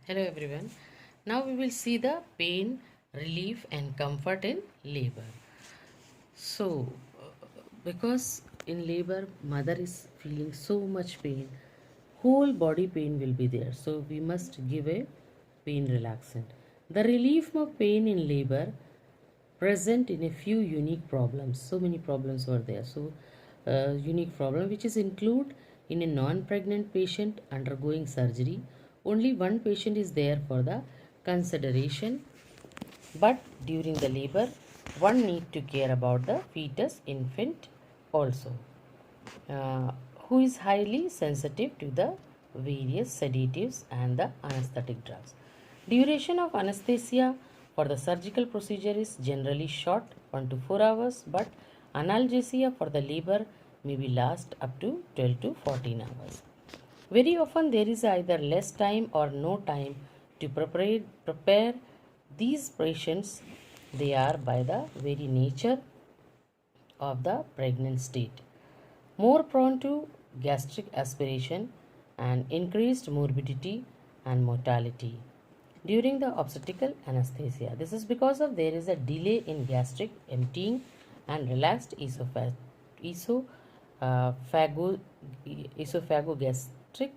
Hello everyone. Now we will see the pain, relief and comfort in labor. So, because in labor mother is feeling so much pain, whole body pain will be there. So we must give a pain relaxant. The relief of pain in labor present in a few unique problems. So many problems were there. So unique problem which is include in a non-pregnant patient undergoing surgery. Only one patient is there for the consideration, but during the labor one need to care about the fetus infant also, uh, who is highly sensitive to the various sedatives and the anesthetic drugs. Duration of anesthesia for the surgical procedure is generally short, 1 to 4 hours, but analgesia for the labor may be last up to 12 to 14 hours. Very often there is either less time or no time to prepare these patients. They are by the very nature of the pregnant state more prone to gastric aspiration and increased morbidity and mortality during the obstetrical anesthesia. This is because of there is a delay in gastric emptying and relaxed esophagogastric,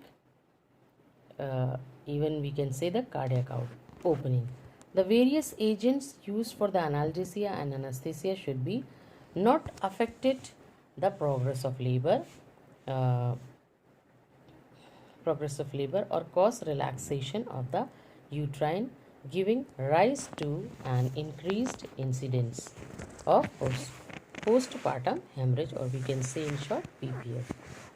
even we can say the cardiac opening. The various agents used for the analgesia and anesthesia should be not affected the uh, progress of labor or cause relaxation of the uterine, giving rise to an increased incidence of postpartum hemorrhage, or we can say in short PPH.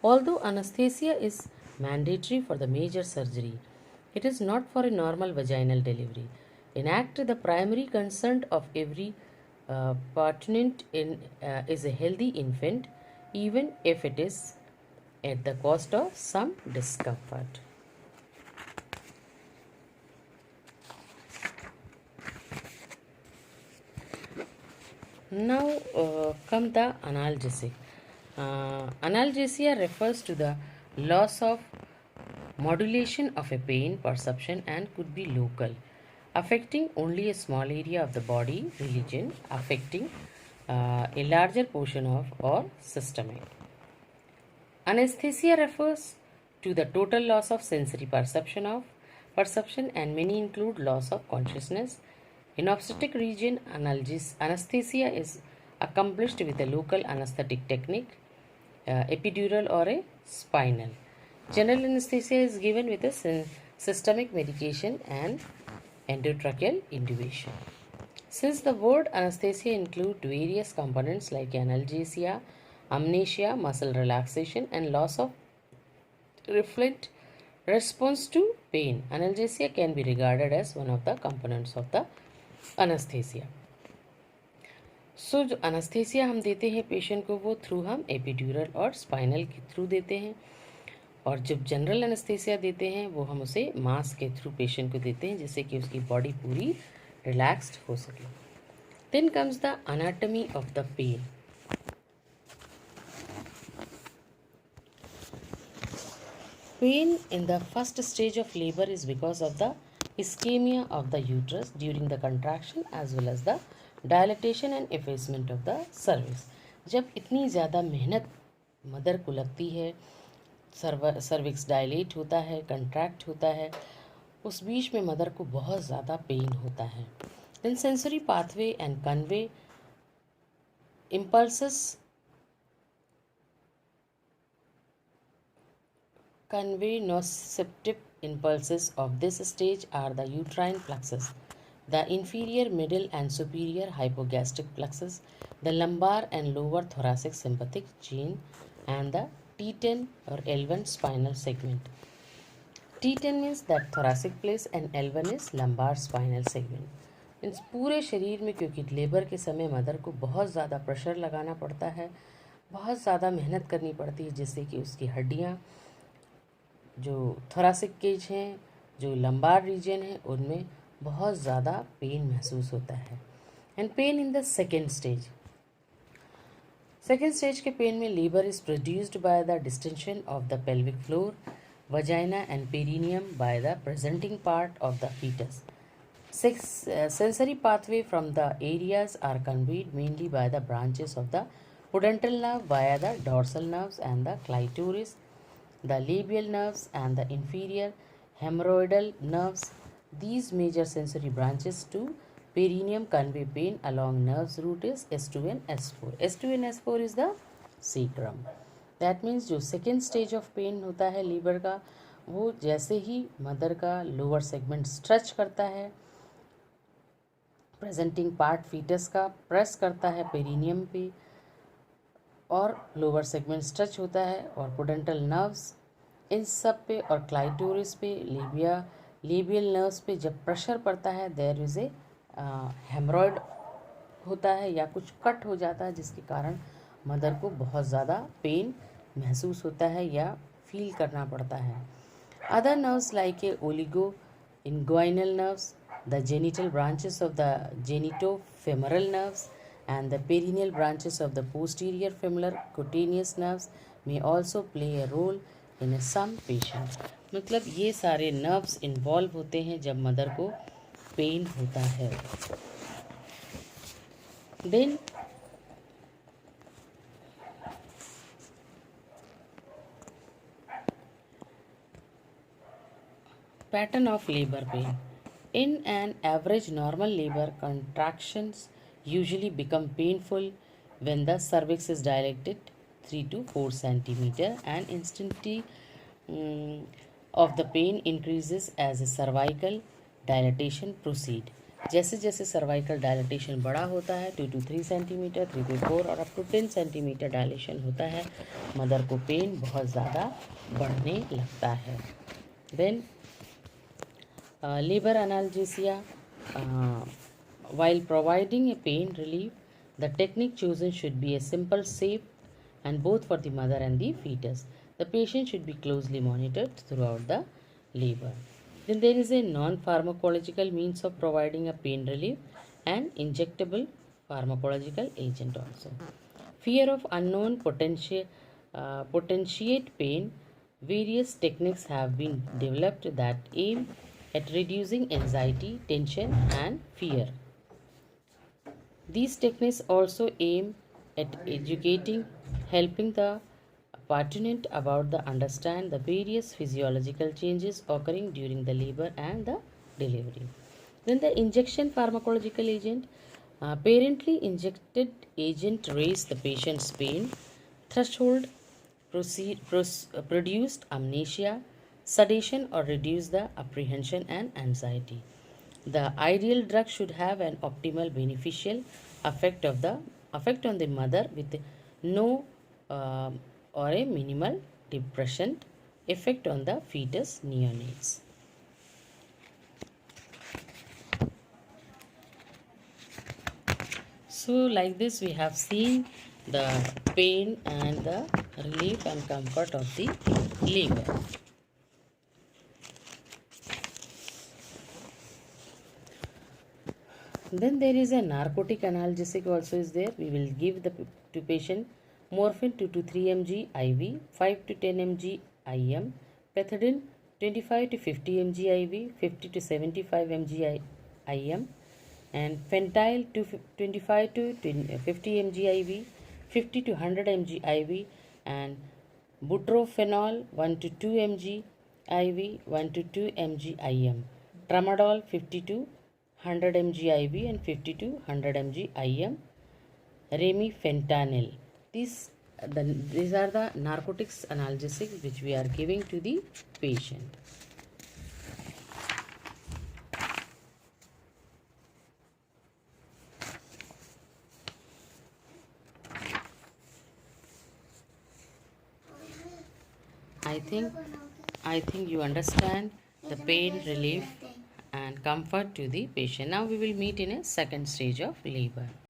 Although anesthesia is mandatory for the major surgery, it is not for a normal vaginal delivery. In act, the primary concern of every partner is a healthy infant, even if it is at the cost of some discomfort. Now come the analgesic. Analgesia refers to the loss of modulation of a pain perception and could be local, affecting only a small area of the body, religion, affecting a larger portion of or systemic. Anesthesia refers to the total loss of sensory perception and many include loss of consciousness. In obstetric region, anesthesia is accomplished with a local anesthetic technique, epidural or a spinal. General anesthesia is given with a systemic medication and endotracheal intubation. Since the word anesthesia includes various components like analgesia, amnesia, muscle relaxation, and loss of reflect response to pain, analgesia can be regarded as one of the components of the anesthesia. जो anaesthesia हम देते हैं patient को वो through हम epidural और spinal के through देते हैं, और जब जनरल एनेस्थीसिया देते हैं वो हम उसे मास्क के थ्रू पेशेंट को देते हैं जिससे कि उसकी बॉडी पूरी रिलैक्स्ड हो सके. Then comes the anatomy of the pain. Pain in the first stage of labor is because of the ischemia of the uterus during the contraction as well as the dilatation and effacement of the cervix. जब इतनी ज़्यादा मेहनत mother को लगती है, cervix dilate होता है, contract होता है, उस बीच में मदर को बहुत ज़्यादा पेन होता है. Then sensory pathway and convey impulses convey nociceptive impulses of this stage are the uterine plexus, the inferior, middle and superior hypogastric plexus, the lumbar and lower thoracic sympathetic chain, and the T10 or L1 spinal segment. T10 means that thoracic place and L1 is lumbar spinal segment. इन पूरे शरीर में, क्योंकि labour के समय mother को बहुत ज़्यादा pressure लगाना पड़ता है, बहुत ज़्यादा मेहनत करनी पड़ती है जिससे कि उसकी हड्डियाँ जो थोरासिक केज हैं, जो लंबार रीजन है, उनमें बहुत ज़्यादा पेन महसूस होता है. And pain in the second stage के पेन में labour is produced by the distension of the pelvic floor vagina and perineum by the presenting part of the fetus. Sensory pathway from the areas are conveyed mainly by the branches of the pudendal nerve via the dorsal nerves and the clitoris, the labial nerves and the inferior hemorrhoidal nerves. These major sensory branches to perineum convey pain along nerves root is S2 and S4. S2 and S4 is the sacrum. That means जो second stage of pen होता है liver का, वो जैसे ही mother का lower segment stretch करता है, presenting part foetus का प्रेस करता है पेरिनियम पे और लोअर सेगमेंट स्ट्रेच होता है और पोडेंटल नर्व्स इन सब पे और क्लाइटोरिस पे लेबियल नर्व्स पे जब प्रेशर पड़ता है देयर इज़ ए हेमरॉयड होता है या कुछ कट हो जाता है जिसके कारण मदर को बहुत ज़्यादा पेन महसूस होता है या फील करना पड़ता है. Other nerves like a oligo inguinal nerves, the genital branches of the genitofemoral nerves and the perineal branches of the posterior femoral cutaneous nerves may also play a role in some patient. मतलब ये सारे nerves involve होते हैं जब mother को pain होता है. Then pattern of labor pain. In an average normal labor, contractions usually become painful when the cervix is dilated 3 to 4 centimeter and intensity of the pain increases as a cervical dilatation proceed. जैसे जैसे cervical dilatation बड़ा होता है 2 to 3 centimetre, 3 to 4 और up to 10 centimetre dilation होता है, mother को pen बहुत ज़्यादा बढ़ने लगता है. Then labor analgesia. While providing a pain relief, the technique chosen should be a simple, safe, and both for the mother and the fetus. The patient should be closely monitored throughout the labor. Then there is a non-pharmacological means of providing a pain relief and injectable pharmacological agent also. Fear of unknown potentiate pain. Various techniques have been developed that aim at reducing anxiety, tension, and fear. These techniques also aim at educating, helping the parturient about the understand the various physiological changes occurring during the labor and the delivery. Then the injection pharmacological agent. Parentally injected agent raise the patient's pain threshold, produced amnesia, sedation, or reduce the apprehension and anxiety. The ideal drug should have an optimal beneficial effect on the mother with no or a minimal depressant effect on the fetus neonates. So like this we have seen the pain and the relief and comfort of the labor. Then there is a narcotic analgesic also is there. We will give to patient morphine 2 to 3 mg IV, 5 to 10 mg IM, pethidine 25 to 50 mg IV, 50 to 75 mg IM, and fentanyl 25 to 50 mg IV, 50 to 100 mg IV, and butorphanol 1 to 2 mg IV, 1 to 2 mg IM, tramadol 50 to 100 mg IV and 50 to 100 mg IM, remifentanil. These are the narcotics analgesics which we are giving to the patient. I think you understand the pain relief and comfort to the patient. Now we will meet in a second stage of labor.